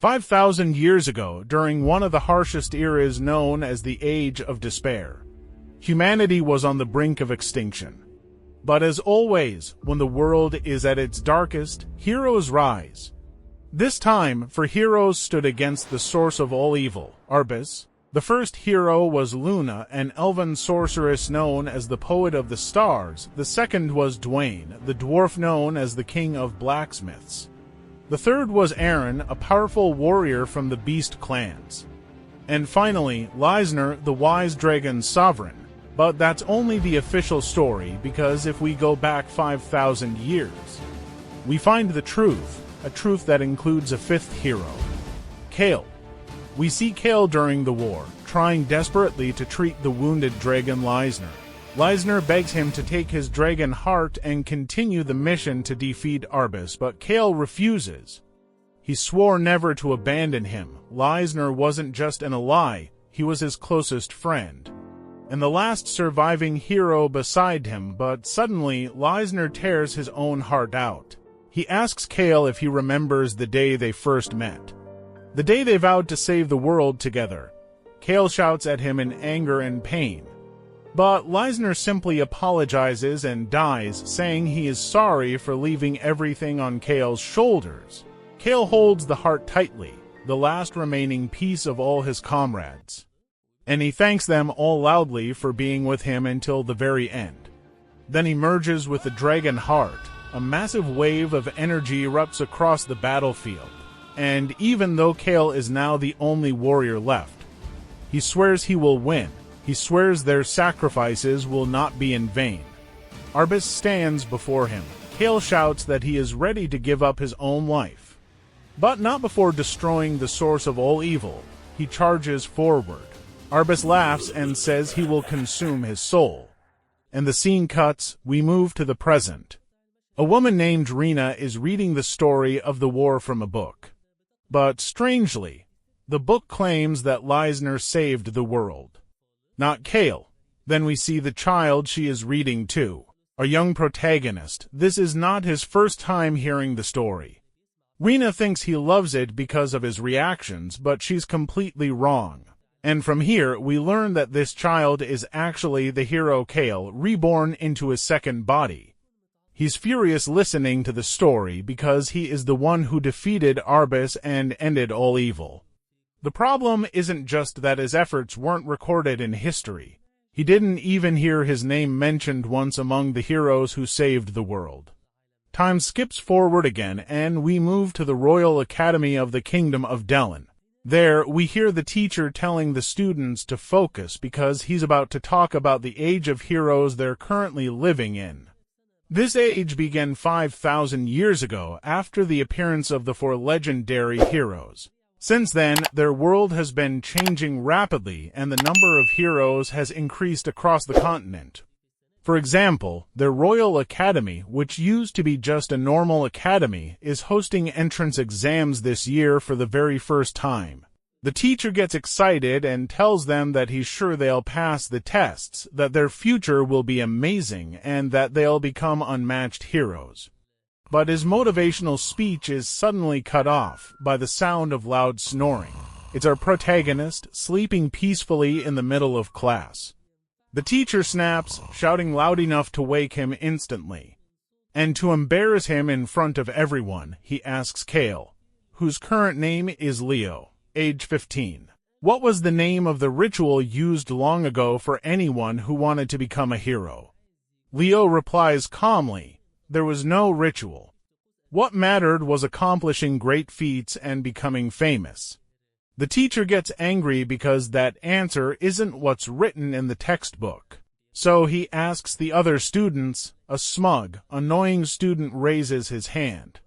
5,000 years ago, during one of the harshest eras known as the Age of Despair, humanity was on the brink of extinction. But as always, when the world is at its darkest, heroes rise. This time, for heroes stood against the source of all evil, Arbus. The first hero was Luna, an elven sorceress known as the Poet of the Stars. The second was Dwayne, the dwarf known as the King of Blacksmiths. The third was Aaron, a powerful warrior from the Beast clans. And finally, Leisner, the wise dragon sovereign. But that's only the official story, because if we go back 5,000 years, we find the truth, a truth that includes a fifth hero, Kale. We see Kale during the war, trying desperately to treat the wounded dragon Leisner. Leisner begs him to take his dragon heart and continue the mission to defeat Arbus, but Kale refuses. He swore never to abandon him. Leisner wasn't just an ally, he was his closest friend, and the last surviving hero beside him, but suddenly Leisner tears his own heart out. He asks Kale if he remembers the day they first met. The day they vowed to save the world together. Kale shouts at him in anger and pain. But Leisner simply apologizes and dies, saying he is sorry for leaving everything on Kale's shoulders. Kale holds the heart tightly, the last remaining piece of all his comrades, and he thanks them all loudly for being with him until the very end. Then he merges with the dragon heart. A massive wave of energy erupts across the battlefield. And even though Kale is now the only warrior left, he swears he will win. He swears their sacrifices will not be in vain. Arbus stands before him. Kale shouts that he is ready to give up his own life, but not before destroying the source of all evil. He charges forward. Arbus laughs and says he will consume his soul. And the scene cuts. We move to the present. A woman named Rena is reading the story of the war from a book. But strangely, the book claims that Leisner saved the world, not Kale. Then we see the child she is reading to, a young protagonist. This is not his first time hearing the story. Rena thinks he loves it because of his reactions, but she's completely wrong. And from here, we learn that this child is actually the hero Kale, reborn into his second body. He's furious listening to the story because he is the one who defeated Arbus and ended all evil. The problem isn't just that his efforts weren't recorded in history. He didn't even hear his name mentioned once among the heroes who saved the world. Time skips forward again, and we move to the Royal Academy of the Kingdom of Dellen. There, we hear the teacher telling the students to focus because he's about to talk about the age of heroes they're currently living in. This age began 5,000 years ago, after the appearance of the four legendary heroes. Since then, their world has been changing rapidly, and the number of heroes has increased across the continent. For example, their Royal Academy, which used to be just a normal academy, is hosting entrance exams this year for the very first time. The teacher gets excited and tells them that he's sure they'll pass the tests, that their future will be amazing, and that they'll become unmatched heroes. But his motivational speech is suddenly cut off by the sound of loud snoring. It's our protagonist, sleeping peacefully in the middle of class. The teacher snaps, shouting loud enough to wake him instantly. And to embarrass him in front of everyone, he asks Kale, whose current name is Leo, age 15. What was the name of the ritual used long ago for anyone who wanted to become a hero? Leo replies calmly, there was no ritual. What mattered was accomplishing great feats and becoming famous. The teacher gets angry because that answer isn't what's written in the textbook. So he asks the other students. A smug, annoying student raises his hand.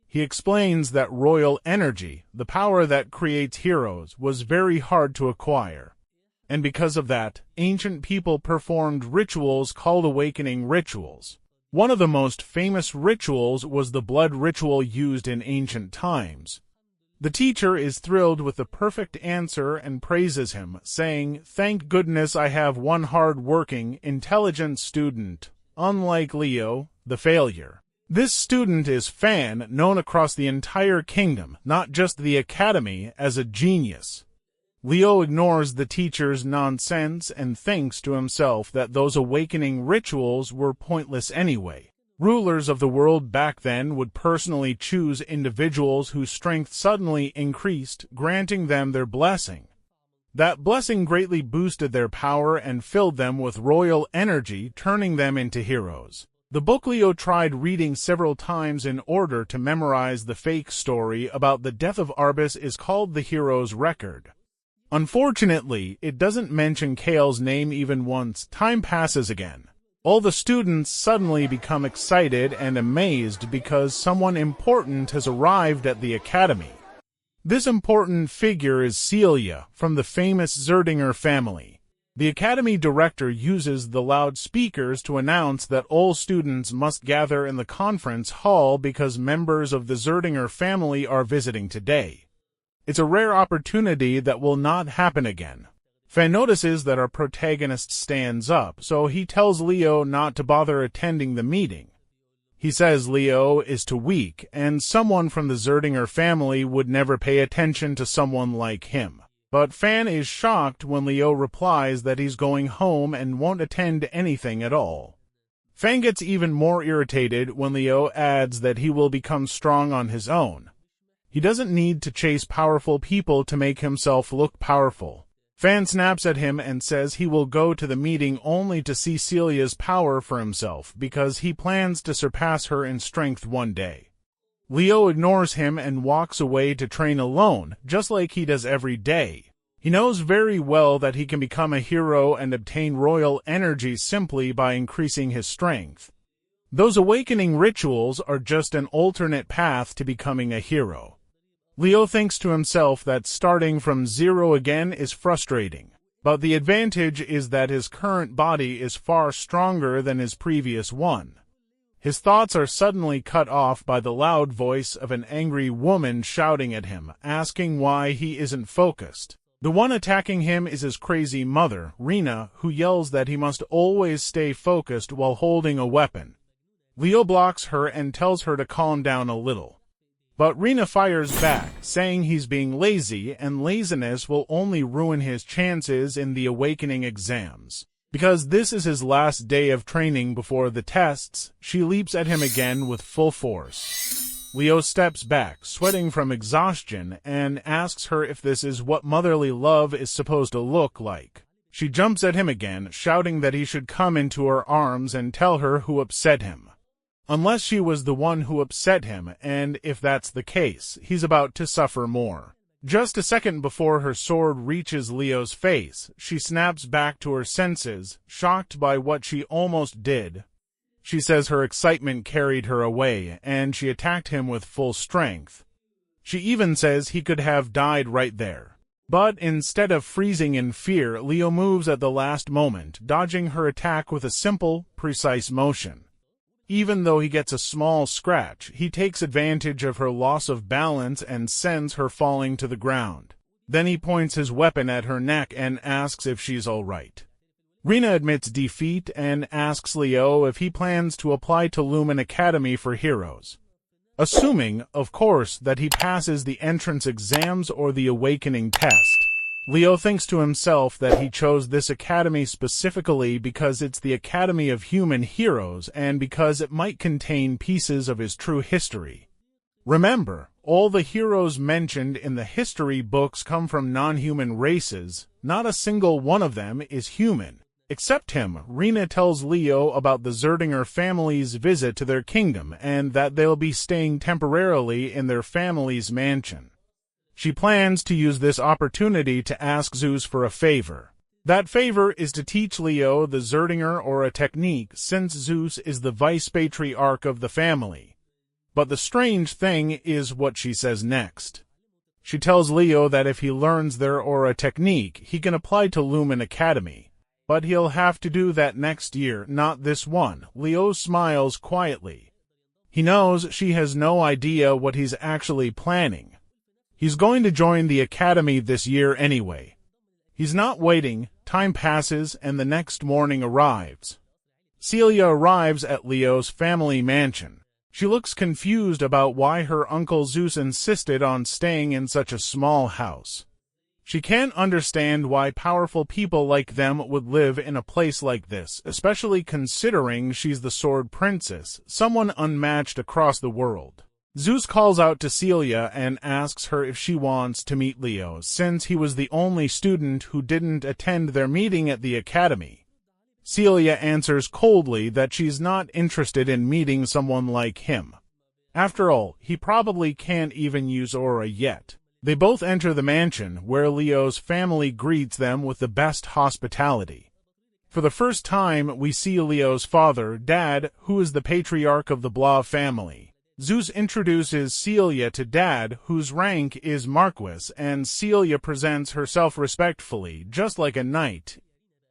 He explains that royal energy, the power that creates heroes, was very hard to acquire. And because of that, ancient people performed rituals called awakening rituals. One of the most famous rituals was the blood ritual used in ancient times. The teacher is thrilled with the perfect answer and praises him, saying, "Thank goodness I have one hard-working, intelligent student, unlike Leo, the failure." This student is Fan, known across the entire kingdom, not just the academy, as a genius. Leo ignores the teacher's nonsense and thinks to himself that those awakening rituals were pointless anyway. Rulers of the world back then would personally choose individuals whose strength suddenly increased, granting them their blessing. That blessing greatly boosted their power and filled them with royal energy, turning them into heroes. The book Leo tried reading several times in order to memorize the fake story about the death of Arbus is called The Hero's Record. Unfortunately, it doesn't mention Kale's name even once. Time passes again. All the students suddenly become excited and amazed because someone important has arrived at the academy. This important figure is Celia, from the famous Zerdinger family. The academy director uses the loudspeakers to announce that all students must gather in the conference hall because members of the Zerdinger family are visiting today. It's a rare opportunity that will not happen again. Fan notices that our protagonist stands up, so he tells Leo not to bother attending the meeting. He says Leo is too weak, and someone from the Zerdinger family would never pay attention to someone like him. But Fan is shocked when Leo replies that he's going home and won't attend anything at all. Fan gets even more irritated when Leo adds that he will become strong on his own. He doesn't need to chase powerful people to make himself look powerful. Fan snaps at him and says he will go to the meeting only to see Celia's power for himself because he plans to surpass her in strength one day. Leo ignores him and walks away to train alone, just like he does every day. He knows very well that he can become a hero and obtain royal energy simply by increasing his strength. Those awakening rituals are just an alternate path to becoming a hero. Leo thinks to himself that starting from zero again is frustrating, but the advantage is that his current body is far stronger than his previous one. His thoughts are suddenly cut off by the loud voice of an angry woman shouting at him, asking why he isn't focused. The one attacking him is his crazy mother, Rina, who yells that he must always stay focused while holding a weapon. Leo blocks her and tells her to calm down a little. But Rina fires back, saying he's being lazy and laziness will only ruin his chances in the awakening exams. Because this is his last day of training before the tests, she leaps at him again with full force. Leo steps back, sweating from exhaustion, and asks her if this is what motherly love is supposed to look like. She jumps at him again, shouting that he should come into her arms and tell her who upset him. Unless she was the one who upset him, and if that's the case, he's about to suffer more. Just a second before her sword reaches Leo's face, she snaps back to her senses, shocked by what she almost did. She says her excitement carried her away, and she attacked him with full strength. She even says he could have died right there. But instead of freezing in fear, Leo moves at the last moment, dodging her attack with a simple, precise motion. Even though he gets a small scratch, he takes advantage of her loss of balance and sends her falling to the ground. Then he points his weapon at her neck and asks if she's all right. Rina admits defeat and asks Leo if he plans to apply to Lumen Academy for heroes. Assuming, of course, that he passes the entrance exams or the awakening test. Leo thinks to himself that he chose this academy specifically because it's the Academy of Human Heroes and because it might contain pieces of his true history. Remember, all the heroes mentioned in the history books come from non-human races. Not a single one of them is human. Except him. Rina tells Leo about the Zerdinger family's visit to their kingdom and that they'll be staying temporarily in their family's mansion. She plans to use this opportunity to ask Zeus for a favor. That favor is to teach Leo the Zerdinger or a technique, since Zeus is the vice-patriarch of the family. But the strange thing is what she says next. She tells Leo that if he learns their aura technique, he can apply to Lumen Academy. But he'll have to do that next year, not this one. Leo smiles quietly. He knows she has no idea what he's actually planning. He's going to join the academy this year anyway. He's not waiting, time passes, and the next morning arrives. Celia arrives at Leo's family mansion. She looks confused about why her uncle Zeus insisted on staying in such a small house. She can't understand why powerful people like them would live in a place like this, especially considering she's the Sword Princess, someone unmatched across the world. Zeus calls out to Celia and asks her if she wants to meet Leo, since he was the only student who didn't attend their meeting at the academy. Celia answers coldly that she's not interested in meeting someone like him. After all, he probably can't even use aura yet. They both enter the mansion, where Leo's family greets them with the best hospitality. For the first time, we see Leo's father, Dad, who is the patriarch of the Blah family. Zeus introduces Celia to Dad, whose rank is Marquis, and Celia presents herself respectfully, just like a knight.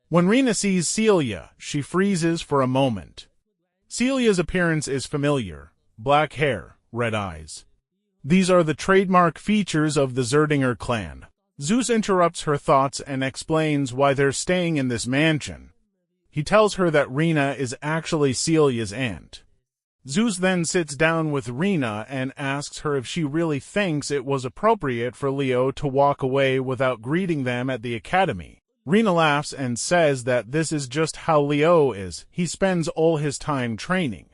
When Rina sees Celia, she freezes for a moment. Celia's appearance is familiar: black hair, red eyes. These are the trademark features of the Zerdinger clan. Zeus interrupts her thoughts and explains why they're staying in this mansion. He tells her that Rina is actually Celia's aunt. Zeus then sits down with Rina and asks her if she really thinks it was appropriate for Leo to walk away without greeting them at the academy. Rina laughs and says that this is just how Leo is. He spends all his time training.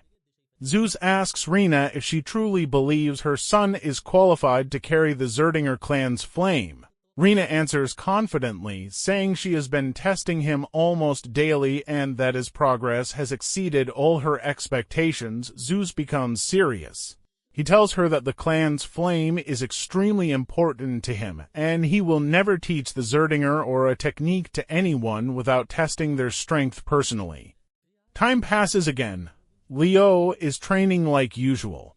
Zeus asks Rina if she truly believes her son is qualified to carry the Zerdinger clan's flame. Rina answers confidently, saying she has been testing him almost daily and that his progress has exceeded all her expectations. Zeus becomes serious. He tells her that the clan's flame is extremely important to him, and he will never teach the Zerdinger or a technique to anyone without testing their strength personally. Time passes again. Leo is training like usual.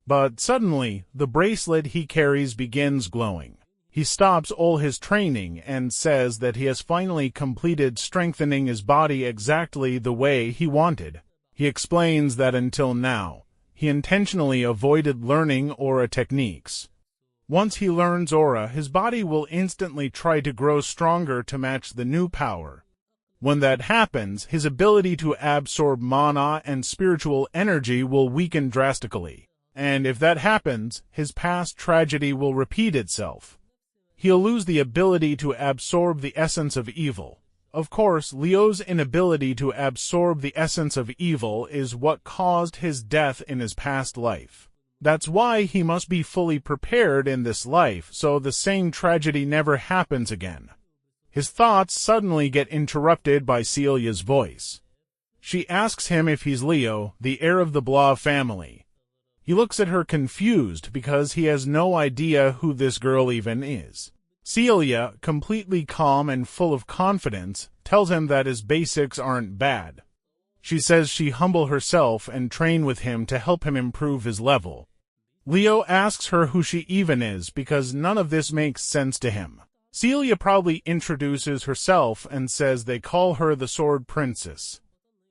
But suddenly, the bracelet he carries begins glowing. He stops all his training and says that he has finally completed strengthening his body exactly the way he wanted. He explains that until now, he intentionally avoided learning aura techniques. Once he learns aura, his body will instantly try to grow stronger to match the new power. When that happens, his ability to absorb mana and spiritual energy will weaken drastically. And if that happens, his past tragedy will repeat itself. He'll lose the ability to absorb the essence of evil. Of course, Leo's inability to absorb the essence of evil is what caused his death in his past life. That's why he must be fully prepared in this life, so the same tragedy never happens again. His thoughts suddenly get interrupted by Celia's voice. She asks him if he's Leo, the heir of the Blah family. He looks at her confused because he has no idea who this girl even is. Celia, completely calm and full of confidence, tells him that his basics aren't bad. She says she humble herself and train with him to help him improve his level. Leo asks her who she even is because none of this makes sense to him. Celia proudly introduces herself and says they call her the Sword Princess.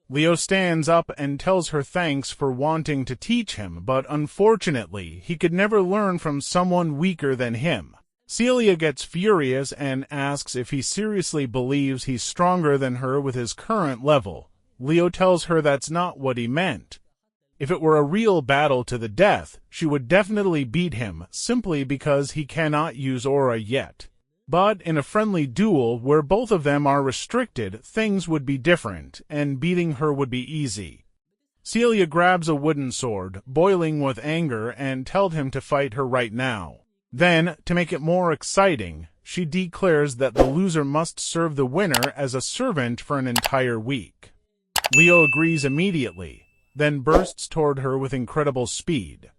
Leo stands up and tells her thanks for wanting to teach him, but unfortunately, he could never learn from someone weaker than him. Celia gets furious and asks if he seriously believes he's stronger than her with his current level. Leo tells her that's not what he meant. If it were a real battle to the death, she would definitely beat him, simply because he cannot use aura yet. But in a friendly duel where both of them are restricted, things would be different, and beating her would be easy. Celia grabs a wooden sword, boiling with anger, and tells him to fight her right now. Then, to make it more exciting, she declares that the loser must serve the winner as a servant for an entire week. Leo agrees immediately, then bursts toward her with incredible speed.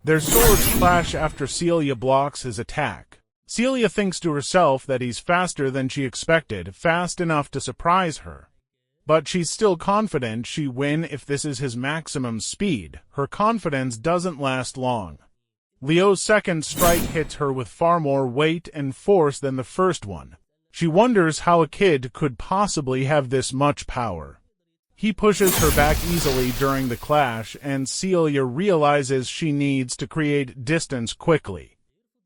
Their swords clash after Celia blocks his attack. Celia thinks to herself that he's faster than she expected, fast enough to surprise her. But she's still confident she'll win if this is his maximum speed. Her confidence doesn't last long. Leo's second strike hits her with far more weight and force than the first one. She wonders how a kid could possibly have this much power. He pushes her back easily during the clash, and Celia realizes she needs to create distance quickly.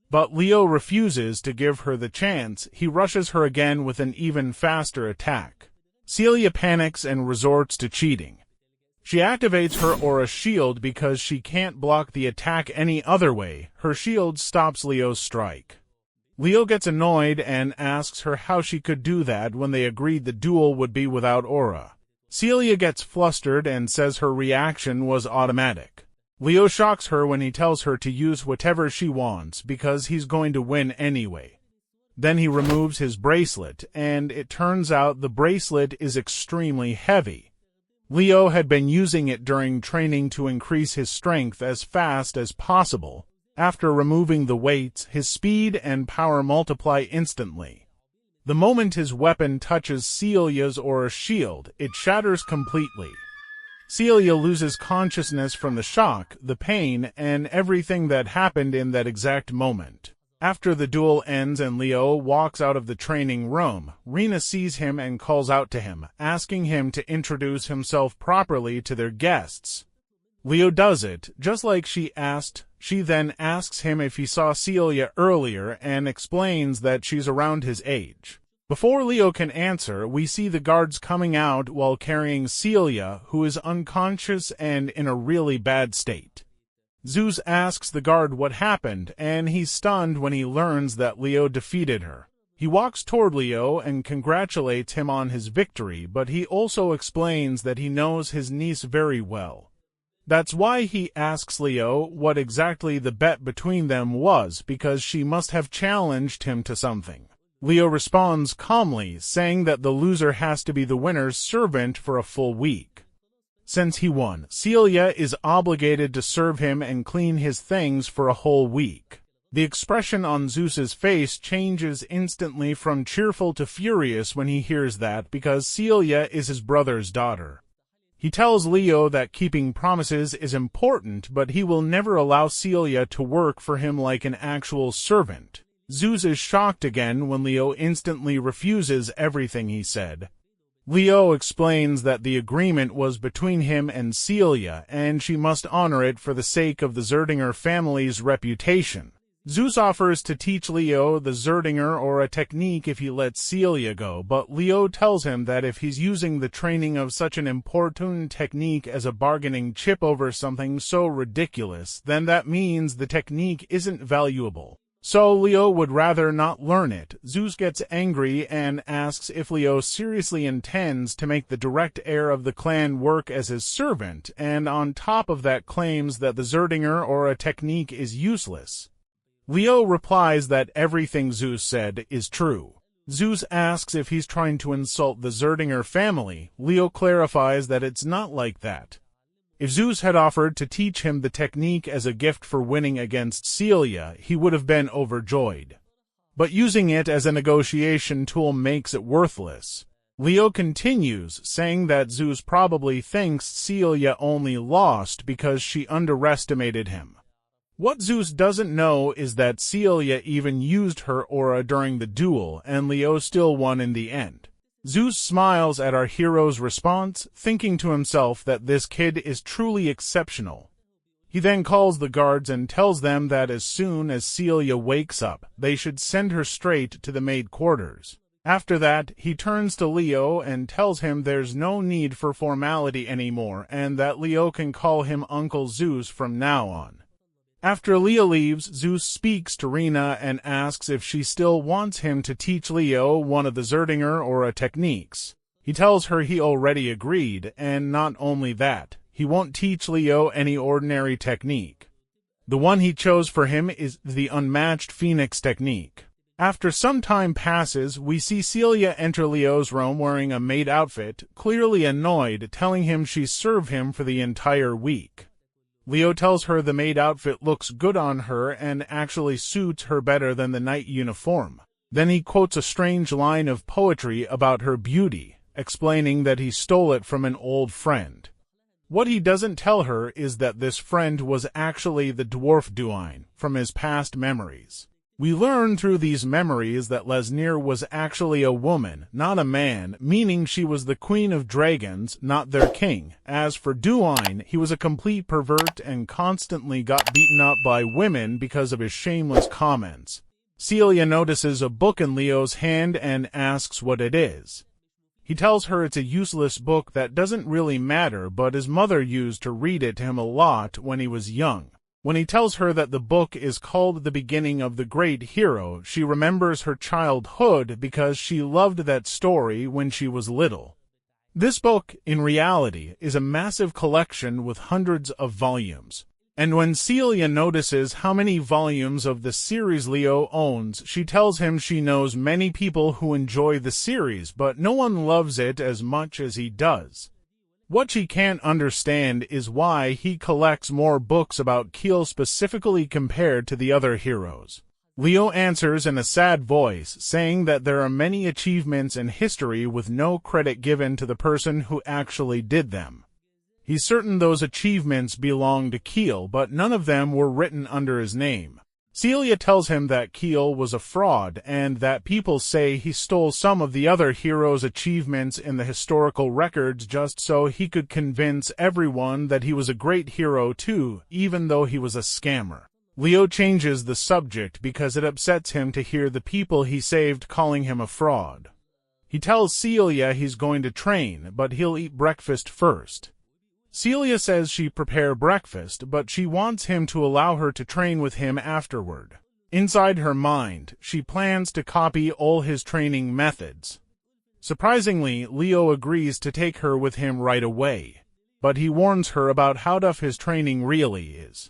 But Leo refuses to give her the chance. He rushes her again with an even faster attack. Celia panics and resorts to cheating. She activates her aura shield because she can't block the attack any other way. Her shield stops Leo's strike. Leo gets annoyed and asks her how she could do that when they agreed the duel would be without aura. Celia gets flustered and says her reaction was automatic. Leo shocks her when he tells her to use whatever she wants because he's going to win anyway. Then he removes his bracelet, and it turns out the bracelet is extremely heavy. Leo had been using it during training to increase his strength as fast as possible. After removing the weights, his speed and power multiply instantly. The moment his weapon touches Celia's aura shield, it shatters completely. Celia loses consciousness from the shock, the pain, and everything that happened in that exact moment. After the duel ends and Leo walks out of the training room, Rina sees him and calls out to him, asking him to introduce himself properly to their guests. Leo does it, just like she asked. She then asks him if he saw Celia earlier and explains that she's around his age. Before Leo can answer, we see the guards coming out while carrying Celia, who is unconscious and in a really bad state. Zeus asks the guard what happened, and he's stunned when he learns that Leo defeated her. He walks toward Leo and congratulates him on his victory, but he also explains that he knows his niece very well. That's why he asks Leo what exactly the bet between them was, because she must have challenged him to something. Leo responds calmly, saying that the loser has to be the winner's servant for a full week. Since he won, Celia is obligated to serve him and clean his things for a whole week. The expression on Zeus's face changes instantly from cheerful to furious when he hears that, because Celia is his brother's daughter. He tells Leo that keeping promises is important, but he will never allow Celia to work for him like an actual servant. Zeus is shocked again when Leo instantly refuses everything he said. Leo explains that the agreement was between him and Celia, and she must honor it for the sake of the Zerdinger family's reputation. Zeus offers to teach Leo the Zerdinger or a technique if he lets Celia go, but Leo tells him that if he's using the training of such an important technique as a bargaining chip over something so ridiculous, then that means the technique isn't valuable. So Leo would rather not learn it. Zeus gets angry and asks if Leo seriously intends to make the direct heir of the clan work as his servant, and on top of that claims that the Zerdinger or a technique is useless. Leo replies that everything Zeus said is true. Zeus asks if he's trying to insult the Zerdinger family. Leo clarifies that it's not like that. If Zeus had offered to teach him the technique as a gift for winning against Celia, he would have been overjoyed. But using it as a negotiation tool makes it worthless. Leo continues, saying that Zeus probably thinks Celia only lost because she underestimated him. What Zeus doesn't know is that Celia even used her aura during the duel, and Leo still won in the end. Zeus smiles at our hero's response, thinking to himself that this kid is truly exceptional. He then calls the guards and tells them that as soon as Celia wakes up, they should send her straight to the maid quarters. After that, he turns to Leo and tells him there's no need for formality anymore, and that Leo can call him Uncle Zeus from now on. After Leo leaves, Zeus speaks to Rina and asks if she still wants him to teach Leo one of the Zerdinger aura techniques. He tells her he already agreed, and not only that, he won't teach Leo any ordinary technique. The one he chose for him is the unmatched Phoenix technique. After some time passes, we see Celia enter Leo's room wearing a maid outfit, clearly annoyed, telling him she served him for the entire week. Leo tells her the maid outfit looks good on her and actually suits her better than the knight uniform. Then he quotes a strange line of poetry about her beauty, explaining that he stole it from an old friend. What he doesn't tell her is that this friend was actually the dwarf Duine from his past memories. We learn through these memories that Lesnir was actually a woman, not a man, meaning she was the queen of dragons, not their king. As for Duine, he was a complete pervert and constantly got beaten up by women because of his shameless comments. Celia notices a book in Leo's hand and asks what it is. He tells her it's a useless book that doesn't really matter, but his mother used to read it to him a lot when he was young. When he tells her that the book is called The Beginning of the Great Hero, she remembers her childhood because she loved that story when she was little. This book, in reality, is a massive collection with hundreds of volumes. And when Celia notices how many volumes of the series Leo owns, she tells him she knows many people who enjoy the series, but no one loves it as much as he does. What she can't understand is why he collects more books about Keel specifically compared to the other heroes. Leo answers in a sad voice, saying that there are many achievements in history with no credit given to the person who actually did them. He's certain those achievements belong to Keel, but none of them were written under his name. Celia tells him that Keel was a fraud and that people say he stole some of the other heroes' achievements in the historical records just so he could convince everyone that he was a great hero too, even though he was a scammer. Leo changes the subject because it upsets him to hear the people he saved calling him a fraud. He tells Celia he's going to train, but he'll eat breakfast first. Celia says she prepare breakfast, but she wants him to allow her to train with him afterward. Inside her mind, she plans to copy all his training methods. Surprisingly, Leo agrees to take her with him right away, but he warns her about how tough his training really is.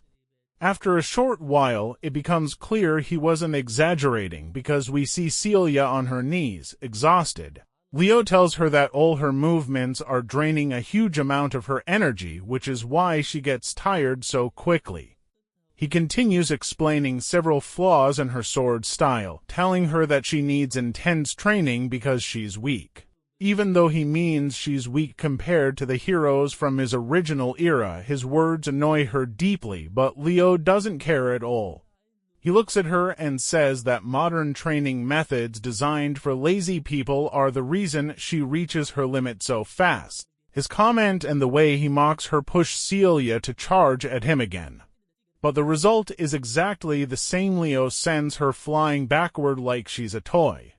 After a short while, it becomes clear he wasn't exaggerating because we see Celia on her knees, exhausted. Leo tells her that all her movements are draining a huge amount of her energy, which is why she gets tired so quickly. He continues explaining several flaws in her sword style, telling her that she needs intense training because she's weak. Even though he means she's weak compared to the heroes from his original era, his words annoy her deeply, but Leo doesn't care at all. He looks at her and says that modern training methods designed for lazy people are the reason she reaches her limit so fast. His comment and the way he mocks her push Celia to charge at him again. But the result is exactly the same. Leo sends her flying backward like she's a toy.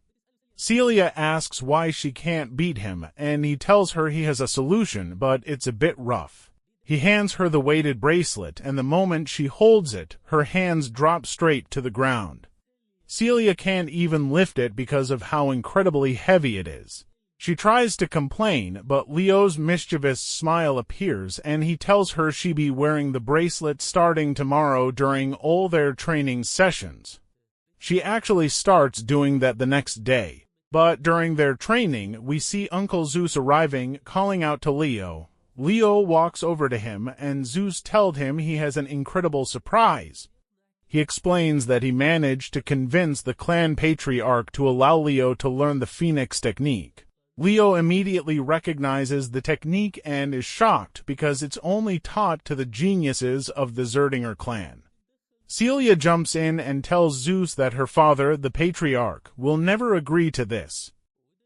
Celia asks why she can't beat him, and he tells her he has a solution, but it's a bit rough. He hands her the weighted bracelet, and the moment she holds it, her hands drop straight to the ground. Celia can't even lift it because of how incredibly heavy it is. She tries to complain, but Leo's mischievous smile appears, and he tells her she'll be wearing the bracelet starting tomorrow during all their training sessions. She actually starts doing that the next day. But during their training, we see Uncle Zeus arriving, calling out to Leo. Leo walks over to him, and Zeus tells him he has an incredible surprise. He explains that he managed to convince the clan patriarch to allow Leo to learn the Phoenix technique. Leo immediately recognizes the technique and is shocked because it's only taught to the geniuses of the Zerdinger clan. Celia jumps in and tells Zeus that her father, the patriarch, will never agree to this.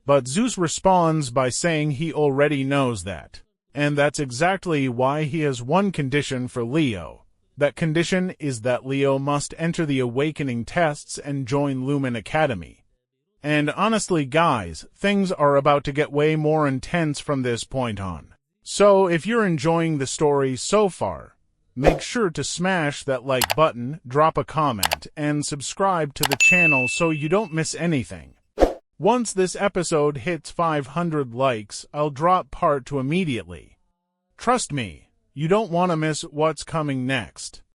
But Zeus responds by saying he already knows that. And that's exactly why he has one condition for Leo. That condition is that Leo must enter the awakening tests and join Lumen Academy. And honestly, guys, things are about to get way more intense from this point on. So if you're enjoying the story so far, make sure to smash that like button, drop a comment, and subscribe to the channel so you don't miss anything. Once this episode hits 500 likes, I'll drop part 2 immediately. Trust me, you don't want to miss what's coming next.